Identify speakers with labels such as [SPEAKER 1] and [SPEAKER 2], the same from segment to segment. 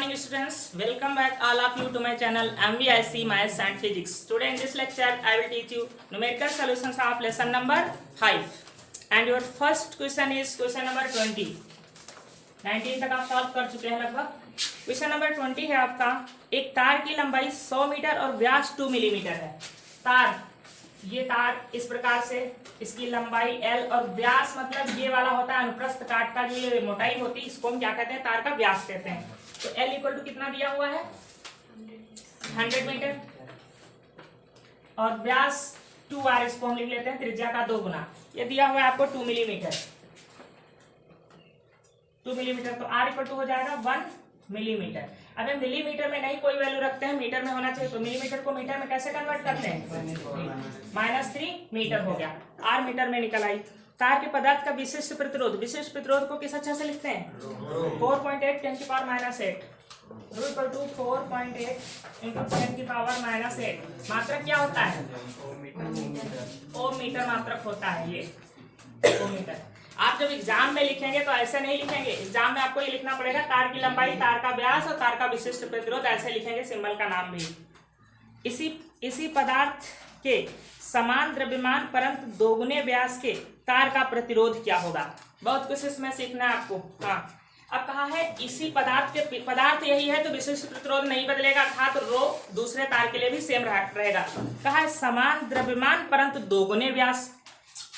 [SPEAKER 1] morning students, welcome back all of you to my channel MVIC Maths and Physics. Today in this lecture I will teach you numerical solutions of lesson number 5 and your first question is question number 20. 19 तक आप solve कर चुके हैं लगभग। Question number 20 है आपका, एक तार की लंबाई 100 मीटर और व्यास 2 मिलीमीटर है। तार, ये तार इस प्रकार से, इसकी लंबाई L और व्यास मतलब ये वाला होता है अनुप्रस्थ काट का जो ये मोटाई होती है, इसको हम क्या कहते हैं, तार का व्यास कहते हैं। तो L इक्वल टू कितना दिया हुआ है 100 मीटर और व्यास 2r, इसको हम लिख लेते हैं त्रिज्या का 2 गुना। ये दिया हुआ है आपको 2 मिलीमीटर, 2 मिलीमीटर तो r इक्वल टू हो जाएगा 1 मिलीमीटर। अब हम मिलीमीटर में नहीं कोई वैल्यू रखते हैं, मीटर में होना चाहिए, तो मिलीमीटर को मीटर में कैसे कन्वर्ट करते हैं, -3 मीटर हो गया, r मीटर में निकल आई। तार के पदार्थ का विशिष्ट प्रतिरोध, विशिष्ट प्रतिरोध को किस अच्छा से लिखते हैं 4.8 10 की पावर -8 इक्वल टू 4.8 इंटू 10 की पावर -8। मात्रक क्या होता है ओम मीटर मात्रक होता है, ये ओम मीटर। आप जब एग्जाम में लिखेंगे तो ऐसे नहीं लिखेंगे, एग्जाम में आपको ये लिखना पड़ेगा तार की लंबाई, तार का व्यास और तार का विशिष्ट प्रतिरोध, ऐसे लिखेंगे, सिंबल का नाम भी। इसी पदार्थ के समान द्रव्यमान परंतु दोगुने व्यास के तार का प्रतिरोध क्या होगा। बहुत कुछ इसमें सीखना है आपको। हाँ, अब कहा है इसी पदार्थ के, पदार्थ यही है तो विशिष्ट प्रतिरोध नहीं बदलेगा, अर्थात रो दूसरे तार के लिए भी सेम रहेगा। कहा है समान द्रव्यमान परंतु दोगुने व्यास।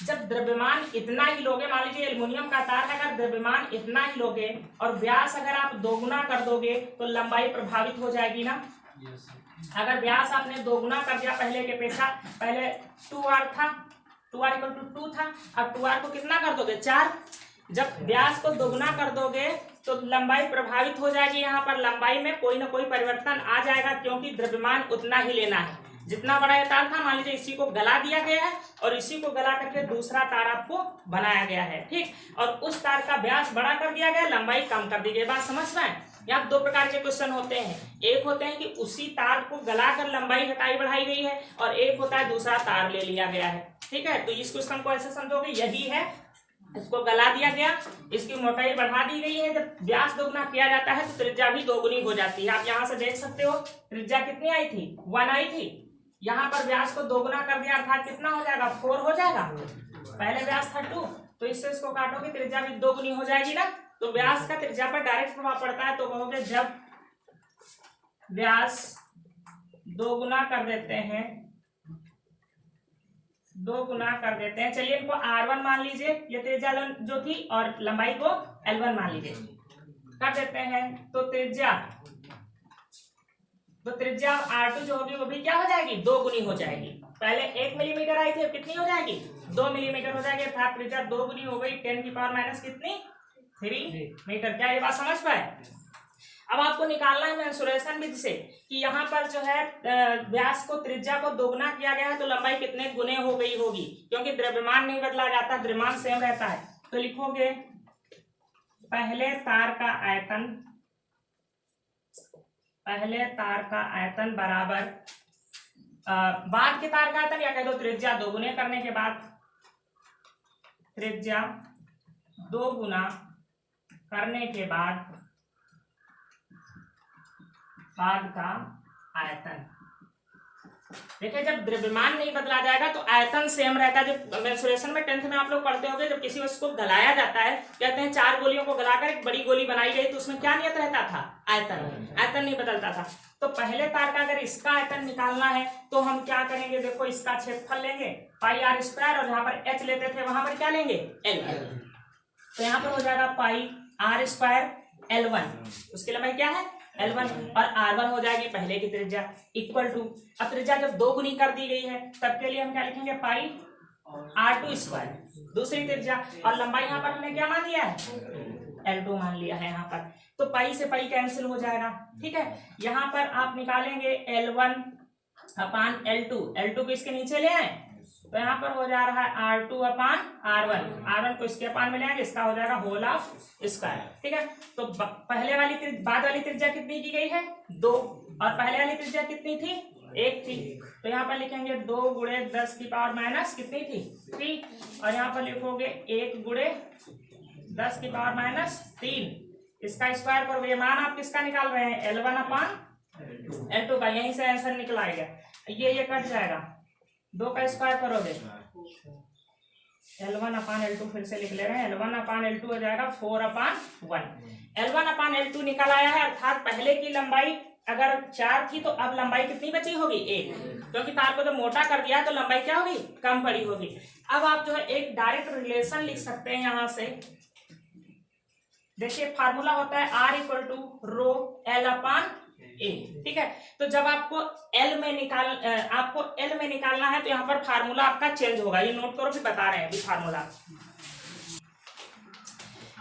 [SPEAKER 1] जब द्रव्यमान इतना ही लोगे, मान लीजिए एल्युमिनियम का तार है, अगर द्रव्यमान इतना ही लोगे और व्यास अगर आप दोगुना कर दोगे तो लंबाई प्रभावित हो जाएगी ना। अगर व्यास आपने दोगुना कर दिया पहले के पेशा, पहले 2r था, 2r इक्वल टू 2 था, अब 2r को कितना कर दोगे 4। जब व्यास को दोगुना कर दोगे तो लंबाई प्रभावित हो जाएगी, यहाँ पर लंबाई में कोई ना कोई परिवर्तन आ जाएगा, क्योंकि द्रव्यमान उतना ही लेना है। जितना बड़ा ये तार था, मान लीजिए इसी को गला दिया गया है और इसी को गला करके दूसरा तार आपको बनाया गया है, ठीक, और उस तार का व्यास बड़ा कर दिया गया, लंबाई कम कर दी गई। बात समझ रहे हैं। यहाँ 2 प्रकार के क्वेश्चन होते हैं, एक होते हैं कि उसी तार को गलाकर लंबाई घटाई बढ़ाई गई है, और एक होता है दूसरा तार ले लिया गया है, ठीक है। तो इस क्वेश्चन को ऐसे समझोगे, यही है, इसको गला दिया गया, इसकी मोटाई बढ़ा दी गई है। जब व्यास दोगुना किया जाता है तो त्रिज्या भी दोगुनी हो जाती है। आप यहाँ से देख सकते हो त्रिज्या कितनी आई थी 1 आई थी, यहाँ पर व्यास को दोगुना कर दिया, अर्थात कितना हो जाएगा 4 हो जाएगा। पहले व्यास था 2, तो इससे इसको काटोगे त्रिज्या भी दोगुनी हो जाएगी ना। तो व्यास का त्रिज्या पर डायरेक्ट प्रभाव पड़ता है, तो कहोगे जब व्यास दोगुना कर देते हैं, दोगुना कर देते हैं, चलिए इनको R1 मान लीजिए, ये त्रिज्या जो थी, और लंबाई को L1 मान लीजिए, कर देते हैं तो त्रिज्या R2 जो होगी वो भी क्या हो जाएगी, दोगुनी हो जाएगी। पहले 1 मिलीमीटर आई थी, कितनी हो जाएगी 2 मिलीमीटर हो जाएगी, अर्थात त्रिज्या दोगुनी हो गई, 10 की पावर माइनस कितनी 3 मीटर। क्या ये बात समझ पाए। अब आपको निकालना है मेंसुरेशन विधि से कि यहाँ पर जो है व्यास को, त्रिज्या को दोगुना किया गया है तो लंबाई कितने गुने हो गई होगी, क्योंकि द्रव्यमान नहीं बदला जाता, द्रव्यमान सेम रहता है। तो लिखोगे पहले तार का आयतन बराबर बाद के तार का आयतन, या कह दो त्रिज्या दोगुने करने के बाद, त्रिज्या दोगुना करने के बाद का आयतन। देखिए जब द्रव्यमान नहीं बदला जाएगा तो आयतन सेम रहता है। जब मेंसुरेशन में 10th में आप लोग पढ़ते होंगे, जब किसी वस्तु को गलाया जाता है, कहते हैं 4 गोलियों को गलाकर एक बड़ी गोली बनाई गई, तो उसमें क्या नियत रहता था, आयतन नहीं बदलता था। तो पहले तार का अगर इसका आयतन निकालना है तो हम क्या करेंगे, देखो इसका क्षेत्रफल लेंगे πr², और यहाँ पर h लेते थे, वहां पर क्या लेंगे L, तो यहाँ पर हो जाएगा πr² L1, उसकी लंबाई क्या है L1, और R1 हो जाएगी पहले की त्रिज्या, इक्वल टू, अब त्रिज्या जब दोगुनी कर दी गई है तब के लिए हम क्या लिखेंगे πr² दूसरी त्रिज्या, और लंबाई यहाँ पर हमने क्या मान लिया है L2 मान लिया है यहाँ पर, तो पाई से पाई कैंसिल हो जाएगा, ठीक है। यहाँ पर आप निकालेंगे L1 अपान L2 को इसके नीचे ले आए, तो यहाँ पर हो जा रहा है R2 अपान R1 को इसके अपान में ले आएंगे, इसका हो जाएगा होल ऑफ स्क्वायर, ठीक है। तो पहले वाली बाद वाली त्रिज्या कितनी की गई है 2, और पहले वाली त्रिज्या कितनी थी 1 थी, तो यहाँ पर लिखेंगे 2 गुणे 10 की पावर माइनस कितनी थी 3, और यहाँ पर लिखोगे 1 गुणे 10 की पावर -3, इसका स्क्वायर करोगे, मान आप किसका निकाल रहे हैं, L1 अपान L2 का, यहीं से आंसर निकल आएगा। ये कट जाएगा, 2 का स्क्वायर करोगे L1 अपान L2, फिर से लिख ले रहे हैं, L1 अपान L2 हो जाएगा 4/1। L1 अपान L2 निकल आया है, अर्थात पहले की लंबाई अगर 4 थी तो अब लंबाई कितनी बची होगी, 1, क्योंकि तार को जब मोटा कर दिया तो लंबाई क्या होगी, कम पड़ी होगी। अब आप जो है एक डायरेक्ट रिलेशन लिख सकते हैं यहाँ से। देखिए फार्मूला होता है R equal to rho L upon A, ठीक है। तो जब आपको L में निकालना है तो यहाँ पर फार्मूला आपका चेंज होगा, ये नोट करो, फिर बता रहे हैं अभी फार्मूला।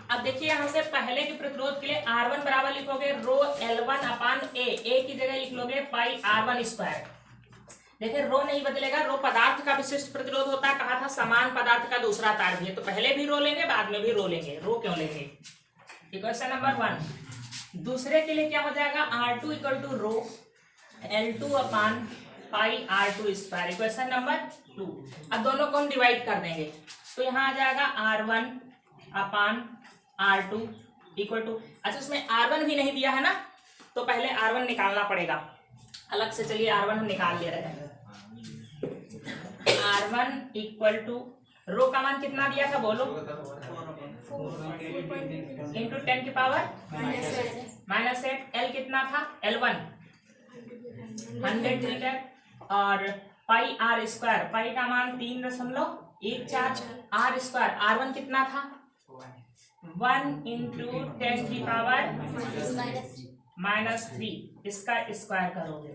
[SPEAKER 1] अब देखिए यहाँ से पहले के प्रतिरोध के लिए R1 बराबर लिखोगे रो L1 अपान ए की जगह लिख लोगे पाई R1 स्क्वायर। देखिए रो नहीं बदलेगा, रो पदार्थ का विशिष्ट प्रतिरोध होता है, कहा था समान पदार्थ का दूसरा तार भी है, तो पहले भी रो लेंगे बाद में भी रो लेंगे, रो क्यों लेंगे। Equation number 1। दूसरे के लिए क्या हो जाएगा, R2 equal to rho L2 upon pi R2 square. Equation number 2। अब दोनों को हम डिवाइड कर देंगे, तो यहाँ आ जाएगा R1 अपान R2 इक्वल टू, अच्छा इसमें R1 भी नहीं दिया है ना, तो पहले R1 निकालना पड़ेगा अलग से। चलिए R1 हम निकाल ले रहे हैं। R1 इक्वल टू रो का मान कितना दिया था बोलो, इंटू 10 की पावर -8। L कितना था, L1 100 मीटर, और पाई R स्क्वायर, पाई का मान 3.14, R स्क्वायर R1 कितना था 1 इंटू 10 की पावर -3, इसका स्क्वायर करोगे।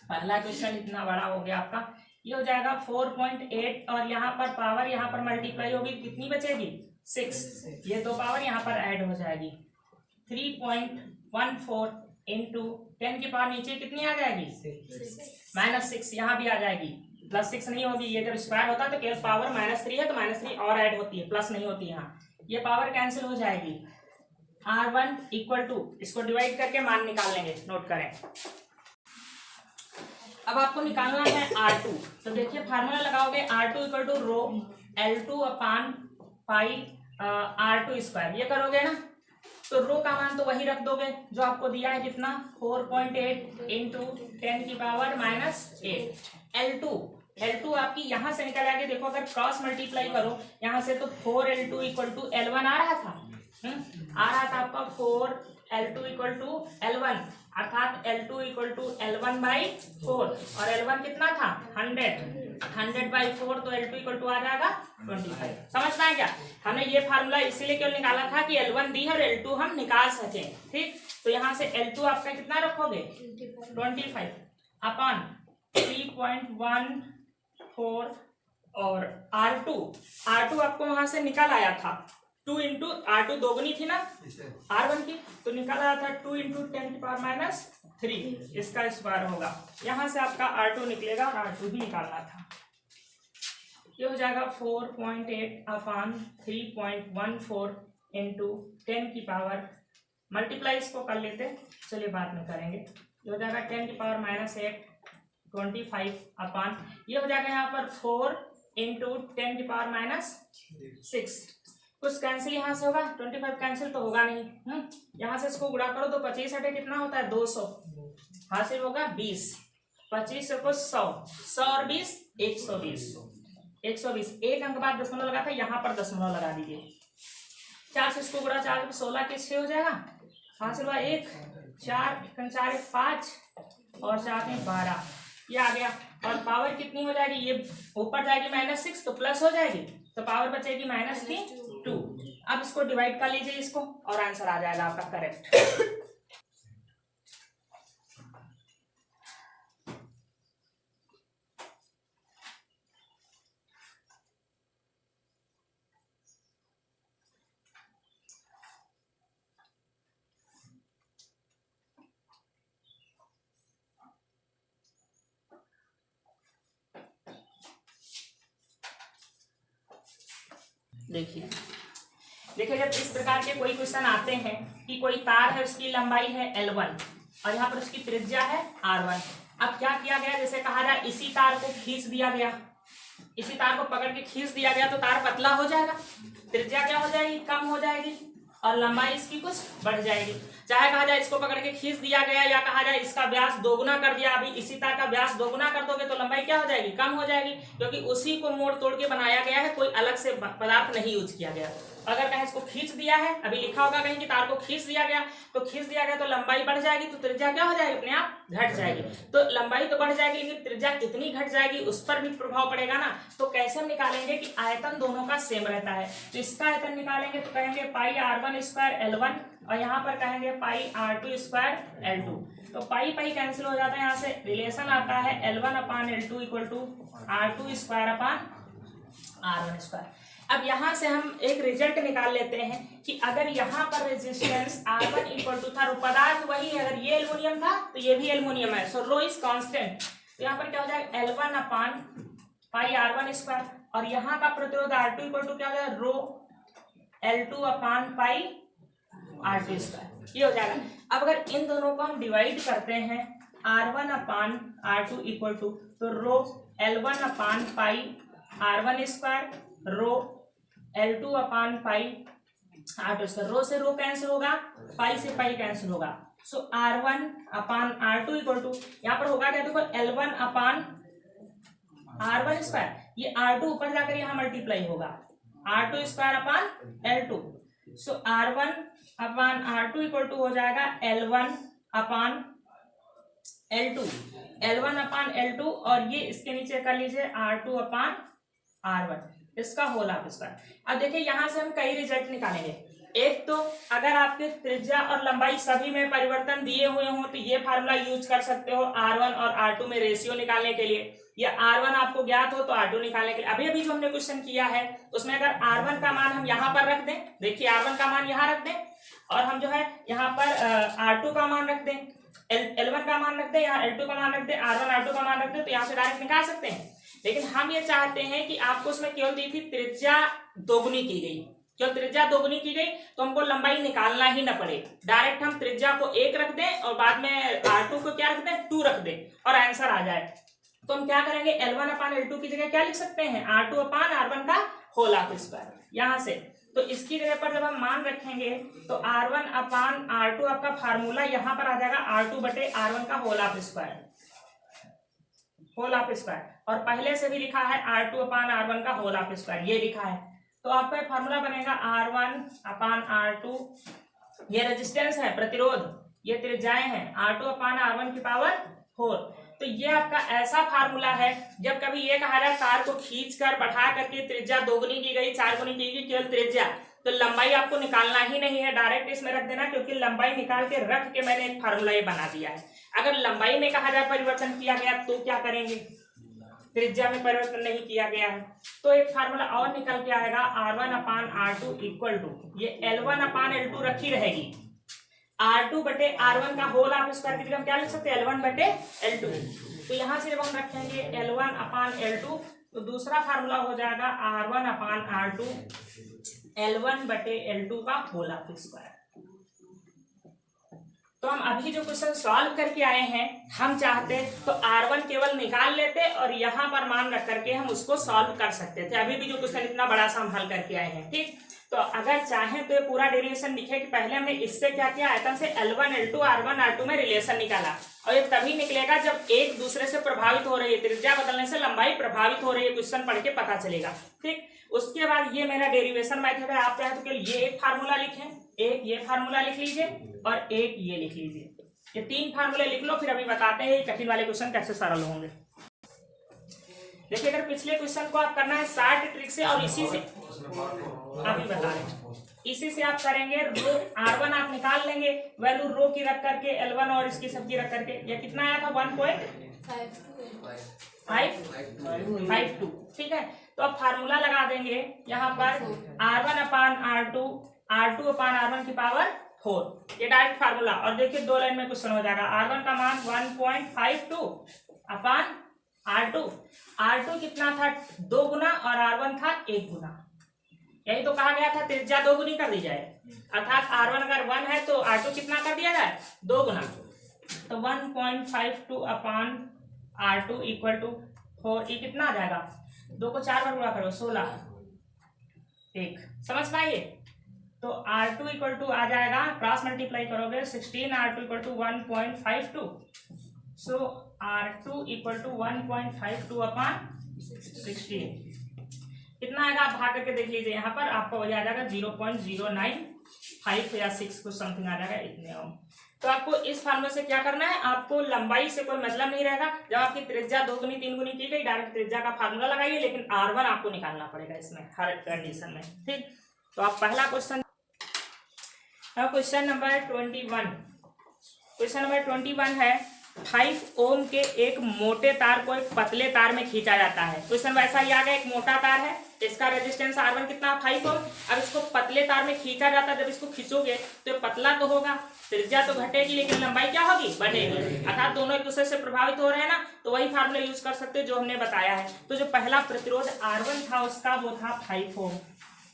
[SPEAKER 1] पहला क्वेश्चन इतना बड़ा हो गया आपका, ये हो जाएगा 4.8, और यहाँ पर पावर यहाँ पर मल्टीप्लाई होगी, कितनी बचेगी 6, ये 2 पावर यहाँ पर ऐड हो जाएगी। 3.14 इंटू 10 की पावर नीचे कितनी आ जाएगी -6, यहाँ भी आ जाएगी, +6 नहीं होगी, ये जब स्क्वायर होता है तो केवल पावर -3 है तो -3 और ऐड होती है, प्लस नहीं होती यहाँ, ये पावर कैंसिल हो जाएगी। R1 इक्वल टू, इसको डिवाइड करके मान निकाल लेंगे, नोट करें। अब आपको निकालना है R2, तो देखिए फार्मूला लगाओगे R2 equal to rho L2 upon pi R2 square, ये करोगे ना, तो रो का मान तो वही रख दोगे जो आपको दिया है, कितना 4.8 इंटू 10 की पावर -8। L2 आपकी यहाँ से निकल आएगी, देखो अगर क्रॉस मल्टीप्लाई करो यहाँ से तो 4L2 इक्वल टू L1 आ रहा था, आपका 4L2 इक्वल टू L1, अर्थात L2 इक्वल टू L1/4, और L1 कितना था 100/4, तो L2 इक्वल टू आ जाएगा 25। समझना है क्या, हमने ये फार्मूला इसीलिए क्यों निकाला था कि L1 दी है और L2 हम निकाल सके, ठीक। तो यहाँ से L2 आपका कितना रखोगे 25 अपान 3.14, और R2 आपको वहां से निकल आया था 2 इंटू R2 दोगुनी थी ना R1 की, तो निकल आया था 2 इंटू 10 की पावर -3, इसका स्क्वायर होगा। यहाँ से आपका R2 निकलेगा और R2 भी निकालना था, ये हो जाएगा 4.8 अपान 3.14 इंटू 10 की पावर, मल्टीप्लाई इसको कर लेते, चलिए बाद में करेंगे, ये हो जाएगा 10 की पावर -8 25 अपान, ये हो जाएगा यहाँ पर 4 इंटू 10 की पावर -6, कुछ कैंसिल यहाँ से होगा, 25 कैंसिल तो होगा नहीं, यहाँ से इसको गुणा करो तो 25 हटे कितना होता है 200, हासिल होगा 20, 25 को 100, 100 और 20 120, एक अंक बाद दशमलव लगा था, यहाँ पर दशमलव लगा दीजिए, 4 से इसको गुणा 4 16 के 6 हो जाएगा, हासिल हुआ 1, 4 4 5 और 4 में 12, ये आ गया, और पावर कितनी हो जाएगी, ये ऊपर जाएगी -6 तो प्लस हो जाएगी, तो पावर बचेगी -2। अब इसको डिवाइड कर लीजिए इसको, और आंसर आ जाएगा आपका करेक्ट। देखिए जब इस प्रकार के कोई क्वेश्चन आते हैं कि कोई तार है, उसकी लंबाई है L1 और यहाँ पर उसकी त्रिज्या है R1, अब क्या किया गया, जैसे कहा जाए इसी तार को खींच दिया गया, इसी तार को पकड़ के खींच दिया गया तो तार पतला हो जाएगा, त्रिज्या क्या हो जाएगी कम हो जाएगी, और लंबाई इसकी कुछ बढ़ जाएगी। चाहे कहा जाए इसको पकड़ के खींच दिया गया या कहा जाए इसका व्यास दोगुना कर दिया। अभी इसी तरह का व्यास दोगुना कर दोगे तो लंबाई क्या हो जाएगी, कम हो जाएगी, क्योंकि उसी को मोड़ तोड़ के बनाया गया है, कोई अलग से पदार्थ नहीं यूज किया गया। अगर कहीं इसको खींच दिया है, अभी लिखा होगा कहीं कि तार को खींच दिया गया, तो खींच दिया गया तो लंबाई बढ़ जाएगी, तो त्रिज्या क्या हो जाएगी, अपने आप घट जाएगी। तो लंबाई तो बढ़ जाएगी लेकिन त्रिज्या कितनी घट जाएगी उस पर भी प्रभाव पड़ेगा ना। तो कैसे हम निकालेंगे कि आयतन दोनों का सेम रहता है। तो इसका आयतन निकालेंगे तो कहेंगे पाई r1 स्क्वायर L1 और यहाँ पर कहेंगे पाई r2 स्क्वायर L2। तो पाई पाई कैंसिल हो जाता है, यहाँ से रिलेशन आता है L1 upon L2 equal to R2 square upon R1 square. अब यहाँ से हम एक रिजल्ट निकाल लेते हैं कि अगर यहाँ पर रेजिस्टेंस R1 इक्वल टू था, पदार्थ वही है, अगर ये एल्युमिनियम था तो ये भी एल्युमिनियम है, सो रो इज कांस्टेंट। तो यहाँ पर क्या हो जाएगा L1 अपान पाई R1 स्क्वायर और यहाँ का प्रतिरोध R2 इक्वल टू क्या हो जाएगा रो L2 upon pi R2 square, ये हो जाएगा। अब अगर इन दोनों को हम डिवाइड करते हैं R1 अपान R2 इक्वल टू, तो रो L1 अपान पाई R1 square rho L2 upon pi R2 square, रो से रो कैंसिल होगा, पाई से पाई कैंसिल होगा, सो R1 अपान R2 इक्वल टू यहाँ पर होगा क्या, देखो L1 अपान R1 स्क्वायर, ये R2 ऊपर जाकर यहाँ मल्टीप्लाई होगा R2 square upon L2, so R1 अपान R2 इक्वल टू हो जाएगा L1 upon L2, L1 upon L2 और ये इसके नीचे कर लीजिए R2 अपान R1, इसका होल हाफ स्क्वायर। अब देखिए यहाँ से हम कई रिजल्ट निकालेंगे। एक तो अगर आपके त्रिज्या और लंबाई सभी में परिवर्तन दिए हुए हों तो ये फार्मूला यूज कर सकते हो R1 और R2 में रेशियो निकालने के लिए, या R1 आपको ज्ञात हो तो R2 निकालने के लिए। अभी अभी जो हमने क्वेश्चन किया है उसमें अगर R1 का मान हम यहाँ पर रख दें, देखिए R1 का मान यहाँ रख दें और हम जो है यहाँ पर R2 का मान रख दें, L1 का मान रख दें, यहाँ L2 का मान रख दें, R1 R2 का मान रख दें, तो यहाँ से डायरेक्ट निकाल सकते हैं। लेकिन हम ये चाहते हैं कि आपको उसमें केवल दी थी त्रिज्या दोगुनी की गई, क्यों त्रिज्या दोगुनी की गई तो हमको लंबाई निकालना ही ना पड़े, डायरेक्ट हम त्रिज्या को 1 रख दें और बाद में R2 को क्या रख दें 2 रख दें और आंसर आ जाए। तो हम क्या करेंगे L1 अपान L2 की जगह क्या लिख सकते हैं R2 अपान R1 का होल हाफ स्क्वायर यहाँ से। तो इसकी जगह पर जब हम मान रखेंगे तो R1 अपान R2 आपका फार्मूला यहाँ पर आ जाएगा R2 बटे R1 का whole half square, whole half square, और पहले से भी लिखा है R2 अपान R1 का होल हाफ स्क्वायर, ये लिखा है। तो आपका फार्मूला बनेगा R1 अपान R2, ये रेजिस्टेंस है प्रतिरोध, ये त्रिज्याएं हैं, R2 अपान R1 की पावर 4। तो ये आपका ऐसा फार्मूला है जब कभी ये कहा जाए तार को खींच कर बढ़ा करके त्रिज्या दोगुनी की गई, 4 गुनी की गई केवल त्रिज्या, तो लंबाई आपको निकालना ही नहीं है, डायरेक्ट इसमें रख देना, क्योंकि लंबाई निकाल के रख के मैंने एक फार्मूला ये बना दिया है। अगर लंबाई में कहा जाए परिवर्तन किया गया तो क्या करेंगे, त्रिज्या में परिवर्तन नहीं किया गया है तो एक फार्मूला और निकल के आएगा R1 अपान R2 इक्वल टू, ये L1 अपान L2 रखी रहेगी, R2 बटे R1 का होल हाफ स्क्वायर की जगह हम क्या लिख सकते हैं L1 बटे L2। तो यहाँ से जब हम रखेंगे L1 अपान L2 तो दूसरा फार्मूला हो जाएगा R1 अपान R2 L1 बटे L2 का होल हाफ स्क्वायर। तो हम अभी जो क्वेश्चन सॉल्व करके आए हैं, हम चाहते तो R1 केवल निकाल लेते और यहाँ पर मान रख करके हम उसको सॉल्व कर सकते थे। अभी भी जो क्वेश्चन इतना बड़ा सा हम हल करके आए हैं, ठीक। तो अगर चाहें तो ये पूरा डेरिवेशन लिखे कि पहले हमने इससे क्या किया, आयतन से L1 L2 R1 R2 में रिलेशन निकाला, और ये तभी निकलेगा जब एक दूसरे से प्रभावित हो रही है, त्रिज्या बदलने से लंबाई प्रभावित हो रही है, क्वेश्चन पढ़ के पता चलेगा, ठीक। उसके बाद ये मेरा डेरिवेशन मेथड है, आप चाहे तो केवल ये एक फार्मूला लिखें, एक ये फार्मूला लिख लीजिए और एक ये लिख लीजिए, ये 3 फार्मूले लिख लो, फिर अभी बताते हैं कठिन वाले क्वेश्चन कैसे सरल होंगे। देखिए अगर पिछले क्वेश्चन को आप करना है शार्ट ट्रिक से और इसी से अभी बता रहे हैं, इसी से आप करेंगे, रो R1 आप निकाल लेंगे, वैल्यू रो की रख करके L1 और इसकी सबकी रख करके, ये कितना आया था 1.552, ठीक है। तो अब फार्मूला लगा देंगे यहाँ पर R1 अपान R2 अपान R1 की पावर 4, ये डायरेक्ट फार्मूला, और देखिए 2 लाइन में क्वेश्चन हो जाएगा। R1 का मान 1.52 अपान R2 कितना था 2 गुना और R1 था 1 गुना, यही तो कहा गया था त्रिज्या 2 गुनी कर दी जाए, अर्थात R1 अगर 1 है तो R2 कितना कर दिया जाए 2 गुना, तो 1.52 अपान R2 इक्वल टू 4, ये कितना आ जाएगा, 2 को 4 बार गुणा करो 16, 1, समझ पाइए। तो R2 इक्वल टू आ जाएगा, क्रॉस मल्टीप्लाई करोगे 16 R2 equal to 1.52, so R2 equal to 1.52 upon 16 कितना आएगा आप भाग करके देख लीजिए, यहाँ पर आपको वही आ जाएगा 0.095 या 6 कुछ समथिंग आ जाएगा इतने ओम। तो आपको इस फार्मूले से क्या करना है, आपको लंबाई से कोई मतलब नहीं रहेगा। जब आपकी त्रिज्या 2 गुनी 3 गुनी की गई, डायरेक्ट त्रिज्या का फार्मूला लगाइए, लेकिन R1 आपको निकालना पड़ेगा इसमें हर कंडीशन में, ठीक। तो आप पहला question, question number 21, question number 21 है 5 ओम के एक मोटे तार को एक पतले तार में खींचा जाता है। क्वेश्चन वैसा ही आ गया, एक मोटा तार है, इसका रेजिस्टेंस R1 कितना 5 ओम। अब इसको पतले तार में खींचा जाता है, जब इसको खींचोगे तो पतला तो होगा, त्रिज्या तो घटेगी, लेकिन लंबाई क्या होगी, बढ़ेगी, अर्थात दोनों एक दूसरे से प्रभावित हो रहे हैं ना। तो वही फार्मूला यूज कर सकते हैं जो हमने बताया है। तो जो पहला प्रतिरोध R1 था उसका वो था 5 ओम,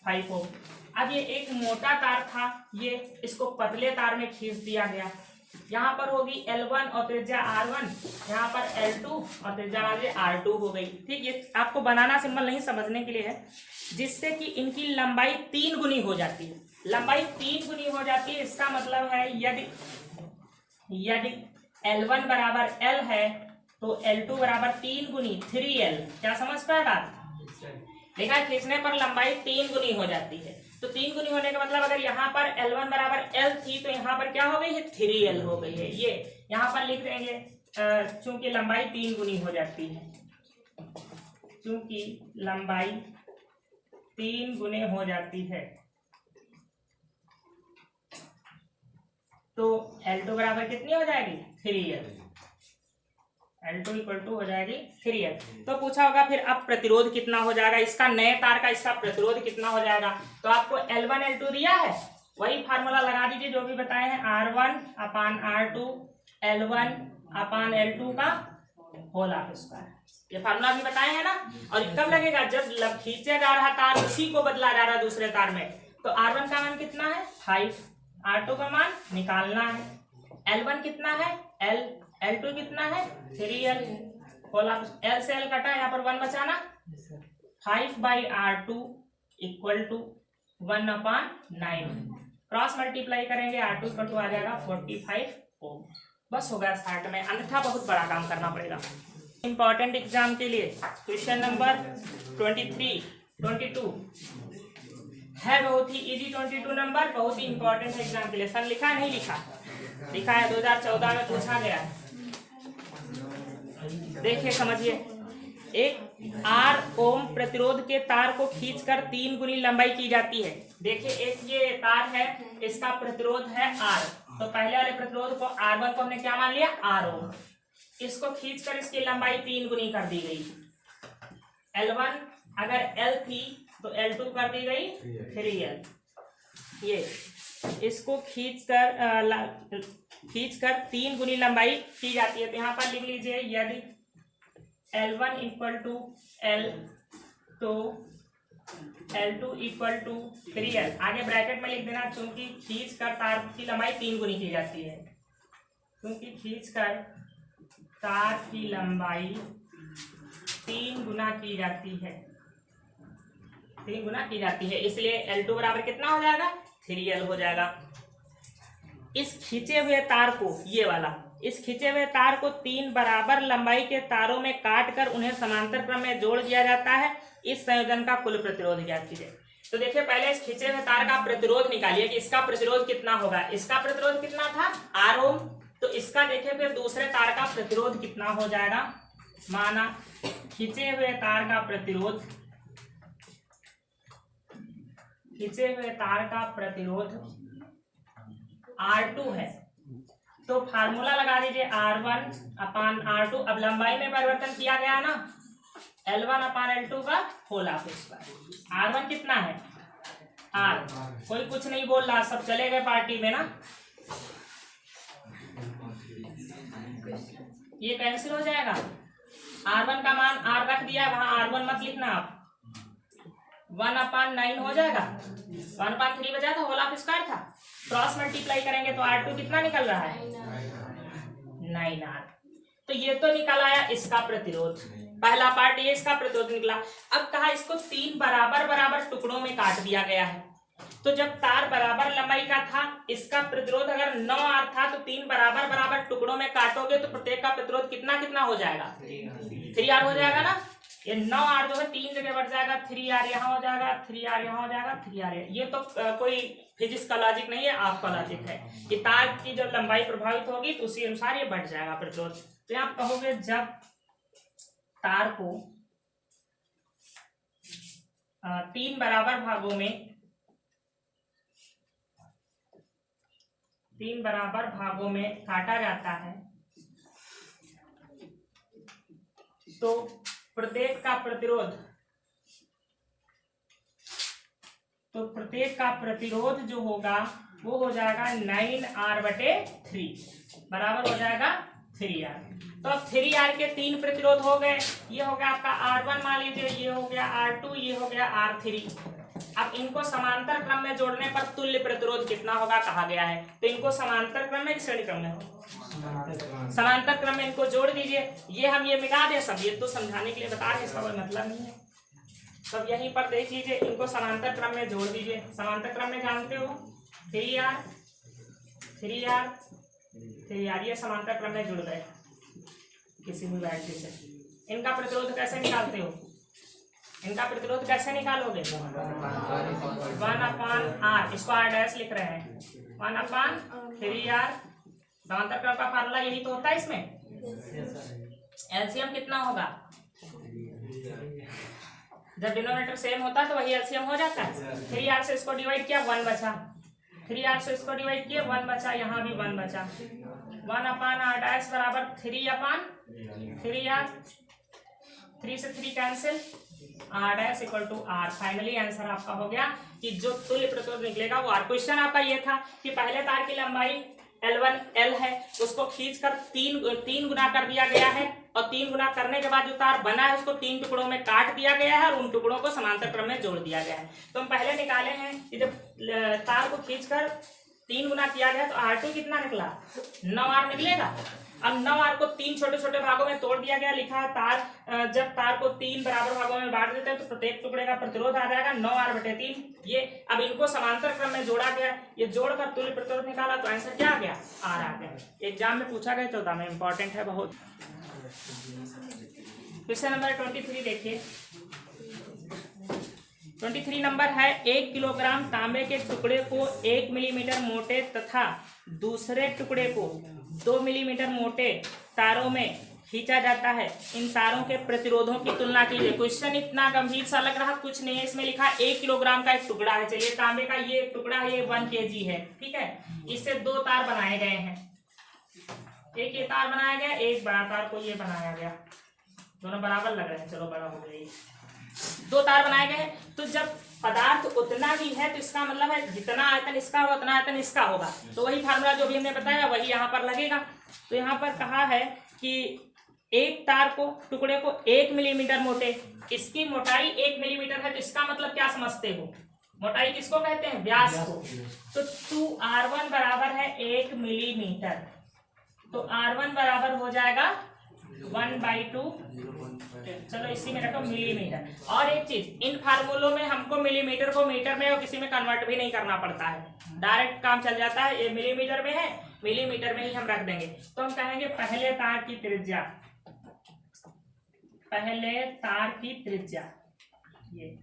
[SPEAKER 1] 5 ओम। अब ये एक मोटा तार था, ये इसको पतले तार में खींच दिया गया, यहाँ पर होगी L1 और त्रिज्या R1, यहाँ पर L2 और त्रिज्या R2 हो गई, ठीक। ये आपको बनाना सिंबल नहीं समझने के लिए है, जिससे कि इनकी लंबाई 3 गुनी हो जाती है, लंबाई 3 गुनी हो जाती है। इसका मतलब है यदि L1 बराबर L है तो L2 बराबर 3 गुनी 3L। क्या समझ पाए बात, देखा खींचने पर लंबाई 3 गुनी हो जाती है। तो 3 गुनी होने का मतलब अगर यहाँ पर L1 बराबर L थी तो यहाँ पर क्या हो गई है, 3L हो गई है। ये यहाँ पर लिख देंगे चूंकि लंबाई 3 गुनी हो जाती है, चूंकि लंबाई 3 गुने हो जाती है, तो L2 बराबर कितनी हो जाएगी, 3L। L2 इक्वल टू हो जाएगी 3L। तो पूछा होगा फिर अब प्रतिरोध कितना हो जाएगा, इसका नए तार का इसका प्रतिरोध कितना हो जाएगा। तो आपको L1 L2 दिया है, वही फार्मूला लगा दीजिए जो भी बताए हैं, R1 अपान R2 L1 अपान L2 का होल ऑफ स्क्वायर। ये फार्मूला भी बताए हैं ना। और कब लगेगा, जब खींचा जा रहा तार उसी को बदला जा रहा है दूसरे तार में। तो R1 का मान कितना है 5, R2 का मान निकालना है, L1 कितना है L, L2 कितना है 3L, L से L कटा, यहाँ पर 1 बचाना, 5/R2 equal to 1/9, cross multiply करेंगे R2 इक्वल टू आ जाएगा 45 ओम। बस हो गया स्टार्ट में, अन्यथा बहुत बड़ा काम करना पड़ेगा। इंपॉर्टेंट एग्जाम के लिए क्वेश्चन नंबर 23, 22 है बहुत ही इजी, 22 नंबर बहुत ही इंपॉर्टेंट है एग्जाम के लिए। सन लिखा नहीं लिखा, लिखा है 2014 में पूछा गया है। देखिए समझिए, एक R ओम प्रतिरोध के तार को खींचकर 3 गुनी लंबाई की जाती है। देखिए एक ये तार है, इसका प्रतिरोध है R, तो पहले वाले प्रतिरोध को R1 को हमने क्या मान लिया, R ओम। इसको खींचकर इसकी लंबाई 3 गुनी कर दी गई। L1 अगर L थी तो L2 कर दी गई 3L। ये इसको खींचकर 3 गुनी लंबाई की जाती है। तो यहाँ पर लिख लीजिए, यदि L1 इक्वल टू L तो L2 इक्वल टू 3L। आगे ब्रैकेट में लिख देना, क्योंकि खींचकर तार की लंबाई 3 गुनी की जाती है, क्योंकि खींचकर तार की लंबाई 3 गुना की जाती है, 3 गुना की जाती है, इसलिए L2 बराबर कितना हो जाएगा 3L हो जाएगा। इस खींचे हुए तार को, ये वाला, इस खींचे हुए तार को 3 बराबर लंबाई के तारों में काटकर उन्हें समांतर क्रम में जोड़ दिया जाता है। इस संयोजन का कुल प्रतिरोध ज्ञात कीजिए। तो देखिए पहले इस खींचे हुए तार का प्रतिरोध निकालिए कि इसका प्रतिरोध कितना होगा। इसका प्रतिरोध कितना था R ओम, तो इसका देखिए फिर दूसरे तार का प्रतिरोध कितना हो जाएगा। माना खींचे हुए तार का प्रतिरोध, खींचे हुए तार का प्रतिरोध R2 है, तो फार्मूला लगा दीजिए R1 अपान R2। अब लंबाई में परिवर्तन किया गया ना, L1 अपान L2 का होल ऑफ स्क्वायर। R1 कितना है R, कोई कुछ नहीं बोल रहा, सब चले गए पार्टी में ना, ये कैंसिल हो जाएगा। R1 का मान R रख दिया, वहां R1 मत लिखना आप, 1/9 हो जाएगा, 1/3 बचा था, होल ऑफ स्क्वायर था। क्रॉस मल्टीप्लाई करेंगे तो R2 कितना निकल रहा है 9R। तो ये तो निकल आया इसका प्रतिरोध, पहला पार्ट ये इसका प्रतिरोध निकला। अब कहा इसको 3 बराबर बराबर टुकड़ों में काट दिया गया है। तो जब तार बराबर लंबाई का था, इसका प्रतिरोध अगर 9R था, तो 3 बराबर बराबर टुकड़ों में काटोगे तो प्रत्येक का प्रतिरोध कितना कितना हो जाएगा, 3R हो जाएगा ना। ये 9R जो है 3 जगह बढ़ जाएगा, 3R यहाँ हो जाएगा, 3R यहाँ हो जाएगा, 3R। ये तो कोई फिजिक्स का लॉजिक नहीं है, आपका लॉजिक है कि तार की जब लंबाई प्रभावित होगी तो उसी अनुसार ये बढ़ जाएगा प्रतिरोध। तो आप कहोगे जब तार को 3 बराबर भागों में 3 बराबर भागों में काटा जाता है तो प्रत्येक का प्रतिरोध जो होगा वो हो जाएगा 9R/3 बराबर हो जाएगा 3R। तो अब 3R के 3 प्रतिरोध हो गए, ये हो गया आपका R1 मान लीजिए, ये हो गया R2, ये हो गया R3। अब इनको समांतर क्रम में जोड़ने पर तुल्य प्रतिरोध कितना होगा कहा गया है। तो इनको समांतर क्रम में श्रेणी क्रम में समांतर क्रम में इनको जोड़ दीजिए। ये हम ये मिटा दें सब, ये तो समझाने के लिए बता रहे, इसका कोई मतलब नहीं है। सब यहीं पर देख लीजिए, इनको समांतर क्रम में जोड़ दीजिए। समांतर क्रम में जानते हो 3R 3R 3R, ये समांतर क्रम में जुड़ गए किसी भी वैल्यू से। इनका प्रतिरोध कैसे निकालते हो, इनका प्रतिरोध कैसे निकालोगे, 1/R, इसको R' लिख रहे हैं, 1/3R। समांतर क्रम का फार्मूला यही तो होता है इसमें। एलसीएम कितना होगा, जब डिनोमिनेटर सेम होता है तो वही एलसीएम हो जाता है। 3R से इसको डिवाइड किया 1 बचा, 3R से इसको डिवाइड किया 1 बचा, यहाँ भी 1 बचा। 1/R' बराबर 3/3R, 3 से 3 cancel, R' equal to R। Finally answer आपका हो गया कि जो तुल्य प्रतिरोध निकलेगा वो R। क्वेश्चन आपका ये था कि पहले तार की लंबाई L1 L है, उसको खींचकर 3 गुना कर दिया गया है, और 3 गुना करने के बाद जो तार बना है उसको 3 टुकड़ों में काट दिया गया है और उन टुकड़ों को समांतर क्रम में जोड़ दिया गया है। तो हम पहले निकाले हैं कि जब तार को खींचकर 3 गुना किया गया तो R2 कितना निकला, 9R निकलेगा। अब 9R को 3 छोटे छोटे भागों में तोड़ दिया गया, लिखा है तार जब तार को 3 बराबर भागों में बांट देते हैं तो प्रत्येक टुकड़े का प्रतिरोध आ जाएगा 9R/3। ये अब इनको समांतर क्रम में जोड़ा गया, ये जोड़कर तुल्य प्रतिरोध निकाला तो आंसर क्या आ गया, R आ गया। एग्जाम में पूछा गया 14 में, इंपॉर्टेंट है बहुत। क्वेश्चन नंबर 23 देखिए। 23 नंबर है, 1 किलोग्राम तांबे के टुकड़े को 1 मिलीमीटर मोटे तथा दूसरे टुकड़े को 2 मिलीमीटर मोटे तारों में खींचा जाता है। इन तारों के प्रतिरोधों की तुलना कीजिए। क्वेश्चन इतना गंभीर सा लग रहा, कुछ नहीं है इसमें लिखा। 1 किलोग्राम का एक टुकड़ा है, चलिए तांबे का ये टुकड़ा है, ये 1 kg है, ठीक है। इससे 2 तार बनाए गए हैं, एक ये तार बनाया गया, एक बड़ा तार को ये बनाया गया, दोनों बराबर लग रहे हैं, चलो बड़ा हो गई। 2 तार बनाए गए हैं, तो जब पदार्थ उतना ही है तो इसका मतलब है जितना आयतन इसका होगा उतना आयतन इसका होगा। तो वही फार्मूला जो भी हमने बताया वही यहाँ पर लगेगा। तो यहाँ पर कहा है कि एक तार को टुकड़े को 1 मिलीमीटर मोटे, इसकी मोटाई 1 मिलीमीटर है, तो इसका मतलब क्या समझते हो, मोटाई किसको कहते हैं, व्यास को। तो 2R1 बराबर है 1 मिलीमीटर, तो R1 बराबर हो जाएगा 1/2, चलो इसी में रखो मिलीमीटर। और एक चीज, इन फार्मूलों में हमको मिलीमीटर को मीटर में और किसी में कन्वर्ट भी नहीं करना पड़ता है, डायरेक्ट काम चल जाता है। ये मिलीमीटर में है, मिलीमीटर में ही हम रख देंगे। तो हम कहेंगे पहले तार की त्रिज्या, पहले तार की त्रिज्या ये।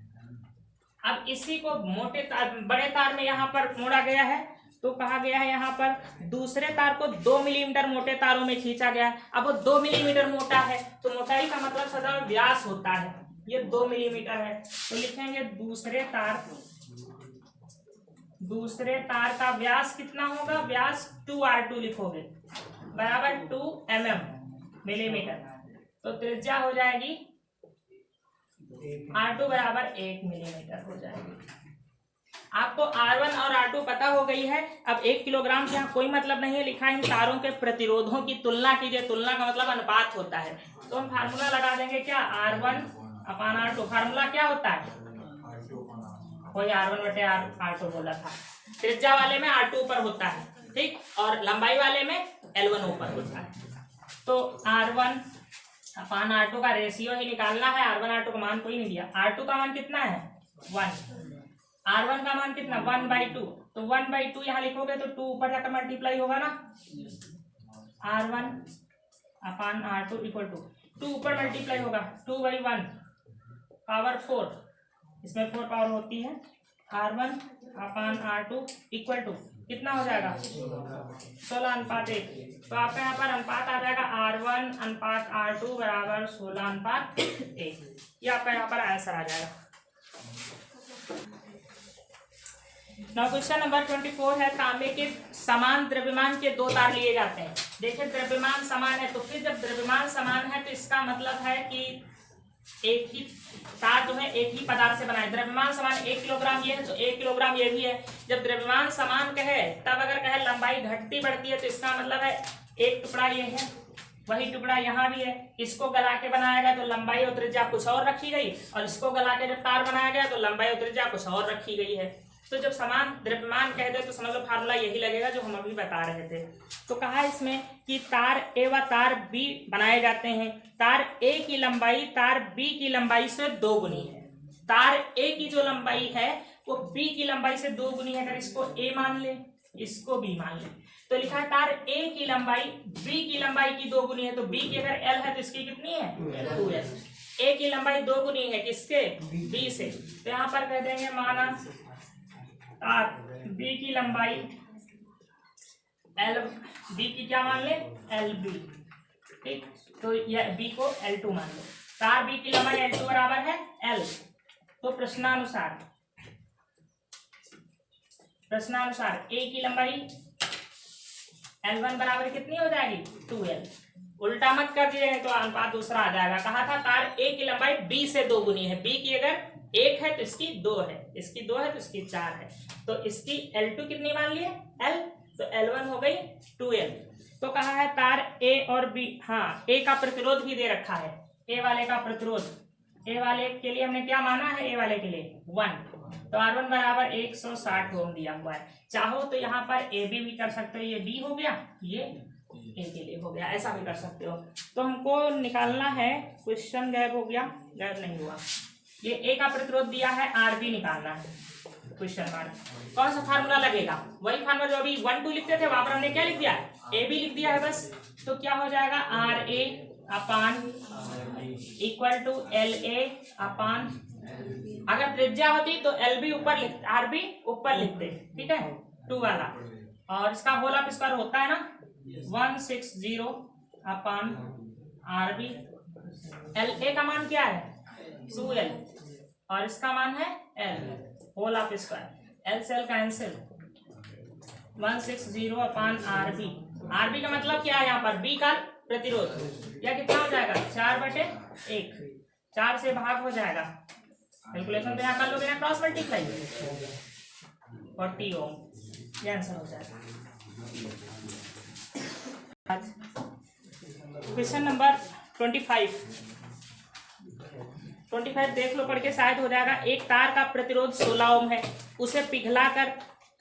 [SPEAKER 1] अब इसी को मोटे तार, बड़े तार में यहाँ पर मोड़ा गया है, तो कहा गया है यहाँ पर दूसरे तार को 2 मिलीमीटर मोटे तारों में खींचा गया। अब वो 2 मिलीमीटर मोटा है तो मोटाई का मतलब सदा व्यास होता है, ये 2 मिलीमीटर है, तो लिखेंगे दूसरे तार का व्यास कितना होगा, व्यास 2R2 लिखोगे बराबर 2 mm मिलीमीटर। तो त्रिज्या हो जाएगी R2 बराबर 1 मिलीमीटर हो जाएगी। आपको R1 और R2 पता हो गई है। अब 1 किलोग्राम से यहाँ कोई मतलब नहीं है, लिखा है इन तारों के प्रतिरोधों की तुलना कीजिए। तुलना का मतलब अनुपात होता है, तो हम फार्मूला लगा देंगे क्या, R1/R2। फार्मूला क्या होता है, कोई R1/R2 बोला था। त्रिज्या वाले में R2 ऊपर होता है, ठीक, और लंबाई वाले में L1 ऊपर होता है। तो R1/R2 का रेशियो ही निकालना है। R1/R2 का मान कोई नहीं दिया, R2 का मान कितना है 1, R1 का मान कितना 1/2, तो 1/2 यहाँ लिखोगे तो 2 ऊपर जाकर मल्टीप्लाई होगा ना, R1 अपान R2 इक्वल टू 2 ऊपर मल्टीप्लाई होगा 2/1 पावर 4, इसमें 4 पावर होती है, R1 अपान R2 इक्वल टू कितना हो जाएगा 16:1। तो आपका यहाँ पर अनुपात आ जाएगा R1 अनुपात R2 बराबर 16:1। ये आपका यहाँ पर आंसर आ जाएगा। नाउ क्वेश्चन नंबर 24 है, तांबे के समान द्रव्यमान के 2 तार लिए जाते हैं। देखिए द्रव्यमान समान है, तो फिर जब द्रव्यमान समान है तो इसका मतलब है कि एक ही तार जो है एक ही पदार्थ से बना है। द्रव्यमान समान 1 किलोग्राम ये है तो 1 किलोग्राम ये भी है। जब द्रव्यमान समान कहे तब अगर कहे लंबाई घटती बढ़ती है तो इसका मतलब है एक टुकड़ा ये है, वही टुकड़ा यहाँ भी है। इसको गला के बनाया गया तो लंबाई और त्रिज्या कुछ और रखी गई, और इसको गला के जब तार बनाया गया तो लंबाई और त्रिज्या कुछ और रखी गई है। तो जब समान द्रव्यमान कह दे तो समझ लो फार्मूला यही लगेगा जो हम अभी बता रहे थे। तो कहा इसमें कि तार ए व तार बी बनाए जाते हैं। तार ए की लंबाई तार बी की लंबाई से 2 गुनी है। तार ए की जो लंबाई है वो बी की लंबाई से 2 गुनी है। अगर इसको ए मान ले, इसको बी मान ले, तो लिखा है तार ए की लंबाई बी की लंबाई की 2 गुनी है। तो बी की अगर एल है तो इसकी कितनी है 2l। ए की लंबाई 2 गुनी है किसके, बी से, तो यहाँ पर कह देंगे माना तार बी की लंबाई एल, बी की क्या मान ले एल बी, ठीक, तो यह बी को L2 मान लो। तार बी की लंबाई L2 बराबर है L। तो प्रश्नानुसार ए की लंबाई L1 बराबर कितनी हो जाएगी 2l। उल्टा मत कर दिए तो अनुपात दूसरा आ जाएगा। कहा था तार ए की लंबाई बी से 2 गुनी है। बी की अगर 1 है तो इसकी 2 है, इसकी 2 है तो इसकी 4 है, तो इसकी L2 कितनी मान लिए L, तो L1 हो गई 2l। तो कहा है तार ए और बी, हाँ ए का प्रतिरोध भी दे रखा है। ए वाले का प्रतिरोध, ए वाले के लिए हमने क्या माना है, ए वाले के लिए 1, तो R1 बराबर 160 ओम दिया हुआ है। चाहो तो यहाँ पर ए बी भी कर सकते हो, ये बी हो गया, ये ए के लिए हो गया, ऐसा भी कर सकते हो। तो हमको निकालना है, क्वेश्चन गैप हो गया, गैप नहीं हुआ, ये ए का प्रतिरोध दिया है, आर बी निकालना है। क्वेश्चन मार्क कौन सा फार्मूला लगेगा, वही फार्मूला जो अभी 1 2 लिखते थे वहां पर हमने क्या लिख दिया है, ए बी लिख दिया है बस। तो क्या हो जाएगा R A upon equal to L A upon, अगर त्रिज्या होती तो एल बी ऊपर लिखते, आर बी ऊपर लिखते, ठीक है 2 वाला, और इसका होल ऑफ स्क्वायर होता है ना 160 upon R B. L A का मान क्या है 2l और इसका मान है l, whole of square, L से L cancel, 160 upon R B. R B का मतलब क्या है यहाँ पर, बी का प्रतिरोध, या कितना हो जाएगा 4/1, 4 से भाग हो जाएगा, कैलकुलेशन तो यहाँ कर लोगे ना क्रॉस मल्टीप्लाई, 40 ओम, ये आंसर हो जाएगा। क्वेश्चन नंबर 25 देख लो पढ़ के, शायद हो जाएगा। एक तार का प्रतिरोध 16 ओम है, उसे पिघलाकर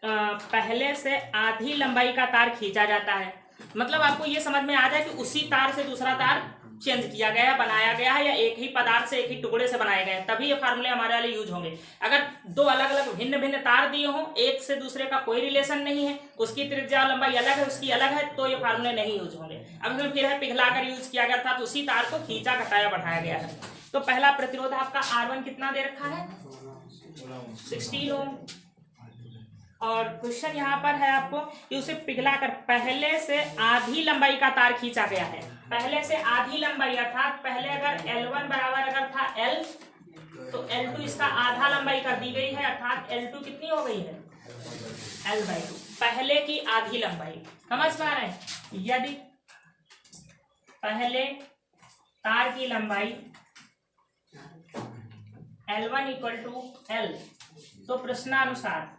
[SPEAKER 1] पहले से आधी लंबाई का तार खींचा जाता है। मतलब आपको ये समझ में आ जाए कि उसी तार से दूसरा तार चेंज किया गया, बनाया गया है, या एक ही पदार्थ से एक ही टुकड़े से बनाए गए, तभी ये फार्मूले हमारे वाले यूज होंगे। अगर 2 अलग अलग भिन्न भिन्न तार दिए हों, एक से दूसरे का कोई रिलेशन नहीं है, उसकी त्रिज्या और लंबाई अलग है, उसकी अलग है, तो ये फार्मूले नहीं यूज होंगे। अब इसमें फिर है पिघलाकर यूज किया गया था, तो उसी तार को खींचा घटाया बढ़ाया गया है। तो पहला प्रतिरोध आपका R1 कितना दे रखा है 16 ओम, और क्वेश्चन यहाँ पर है आपको कि उसे पिघलाकर पहले से आधी लंबाई का तार खींचा गया है। पहले से आधी लंबाई अर्थात पहले अगर L1 बराबर अगर था L, तो L2 इसका आधा लंबाई कर दी गई है, अर्थात L2 कितनी हो गई है L/2, पहले की आधी लंबाई। समझ पा रहे हैं, यदि पहले तार की लंबाई L1 इक्वल टू L, तो प्रश्नानुसार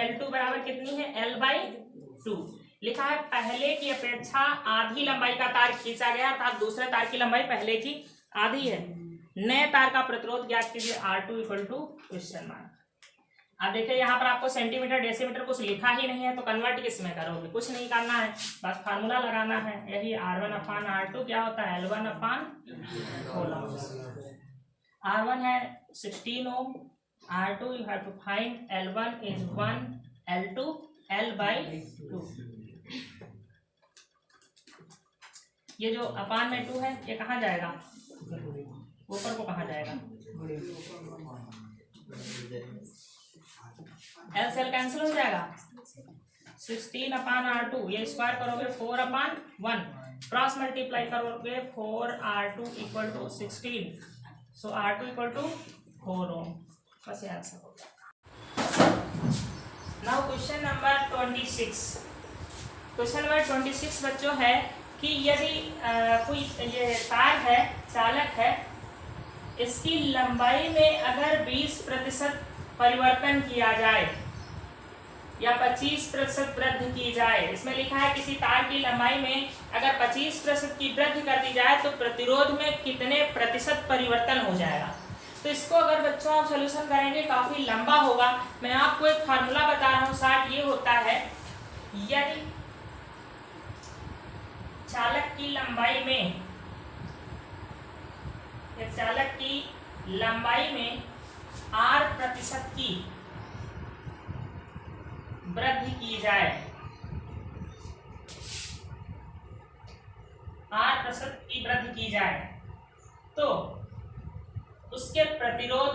[SPEAKER 1] L2 बराबर कितनी है L/2 लिखा है। पहले की अपेक्षा आधी लंबाई का तार खींचा गया, अर्थात दूसरे तार की लंबाई पहले की आधी है। नए तार का प्रतिरोध ज्ञात कीजिए R2 equal to question mark. अब देखिए यहाँ पर आपको सेंटीमीटर डेसीमीटर कुछ लिखा ही नहीं है, तो कन्वर्ट किस में करोगे, कुछ नहीं करना है, बस फार्मूला लगाना है। यही R1 अपान R2 क्या होता है L1 upon whole of. R1 है 16 ohm, R2 you have to find L1 is 1, L2 L/2। ये जो अपान में 2 है ये कहाँ जाएगा, ऊपर को कहाँ जाएगा, L से L कैंसिल हो जाएगा, 16/R2 ये स्क्वायर करोगे 4/1, क्रॉस मल्टीप्लाई करोगे 4R2 equal to 16, so R2 equal to 4 ohm. बस ये आंसर हो गया। Now question number 26। Question number 26 बच्चों है कि यदि कोई ये तार है, चालक है, इसकी लंबाई में अगर 20% परिवर्तन किया जाए या 25% वृद्धि की जाए, इसमें लिखा है किसी तार की लंबाई में अगर 25% की वृद्धि कर दी जाए तो प्रतिरोध में कितने प्रतिशत परिवर्तन हो जाएगा। तो इसको अगर बच्चों आप सोल्यूशन करेंगे काफी लंबा होगा। मैं आपको एक फार्मूला बता रहा हूँ, शार्ट ये होता है, यदि चालक की लंबाई में R% की वृद्धि की जाए, R% की वृद्धि की जाए तो उसके प्रतिरोध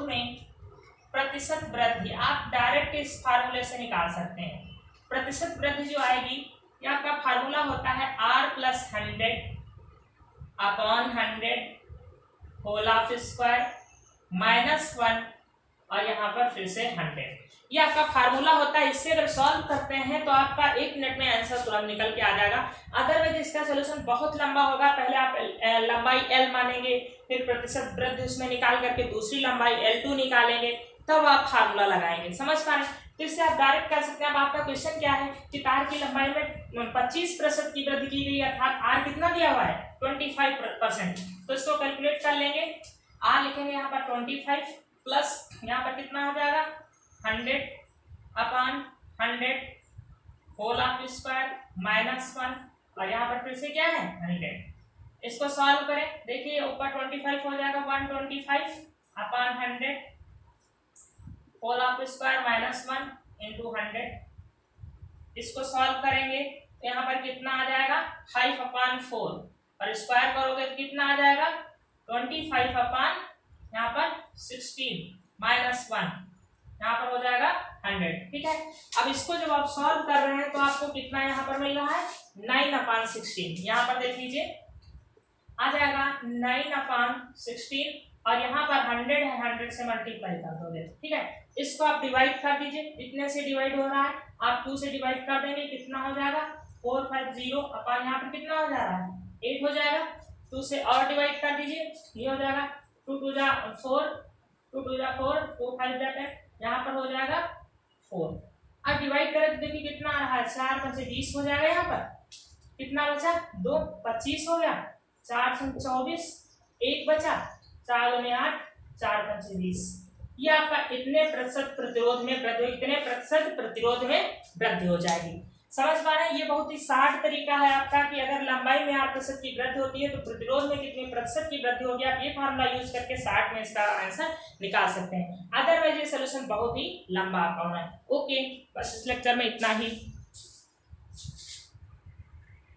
[SPEAKER 1] में प्रतिशत वृद्धि आप डायरेक्ट इस फार्मूले से निकाल सकते हैं। प्रतिशत वृद्धि जो आएगी ये आपका फार्मूला होता है R+100/100 होल ऑफ स्क्वायर -1 और यहाँ पर फिर से 100। ये आपका फार्मूला होता है। इससे अगर सॉल्व करते हैं तो आपका 1 मिनट में आंसर तुरंत निकल के आ जाएगा। अदरवाइज इसका सोल्यूशन बहुत लंबा होगा। पहले आप लंबाई L मानेंगे, फिर प्रतिशत वृद्धि उसमें निकाल करके दूसरी लंबाई L2 निकालेंगे, तब आप फार्मूला लगाएंगे। समझ पा रहे हैं? तो इससे आप डायरेक्ट कर सकते हैं। अब आपका क्वेश्चन क्या है कि तार की लंबाई में 25% की वृद्धि की गई, अर्थात R कितना दिया हुआ है 25%। तो इसको कैलकुलेट कर लेंगे। R लिखेंगे यहाँ पर 25 प्लस यहाँ पर कितना हो जाएगा 100/100 होल ऑफ स्क्वायर -1 और यहाँ पर फिर से क्या है 100। इसको सॉल्व करें, देखिए ऊपर 25 हो जाएगा 125/100 होल ऑफ स्क्वायर -1 इंटू 100। इसको सॉल्व करेंगे तो यहाँ पर कितना आ जाएगा 5/4 और स्क्वायर करोगे तो कितना आ जाएगा 25 यहाँ पर 16 -1 यहाँ पर हो जाएगा 100। ठीक है, अब इसको जब आप सॉल्व कर रहे हैं तो आपको कितना यहाँ पर मिल रहा है 9/16। यहाँ पर देख लीजिए आ जाएगा 9/16 और यहाँ पर 100 है, 100 से मल्टीप्लाई कर दोगे। ठीक है, इसको आप डिवाइड कर दीजिए। इतने से डिवाइड हो रहा है, आप 2 से डिवाइड कर देंगे, कितना हो जाएगा 450 अपन यहाँ पर कितना हो जा रहा है 8 हो जाएगा। 2 से और डिवाइड कर दीजिए, ये हो जाएगा 2 2 जा 4, 2 2 जा 4, 2 5 जा 10, यहाँ पर हो जाएगा 4। अब डिवाइड करें तो देखिए कितना आ रहा है 4 5 से 20 हो जाएगा। यहाँ पर कितना बचा 2 25 हो गया, 4 से 24 1 बचा, 4 दूनी 8, 4 5 से 20। ये आपका इतने प्रतिशत प्रतिरोध में वृद्धि, इतने प्रतिशत प्रतिरोध में वृद्धि हो जाएगी। समझ पा रहे हैं? ये बहुत ही शार्ट तरीका है आपका कि अगर लंबाई में 8% की वृद्धि होती है तो प्रतिरोध में कितने प्रतिशत की वृद्धि होगी। आप ये फॉर्मूला यूज करके 60 में इसका आंसर निकाल सकते हैं। अदरवाइज ये सोल्यूशन बहुत ही लंबा आपका होना है। ओके, बस इस लेक्चर में इतना ही।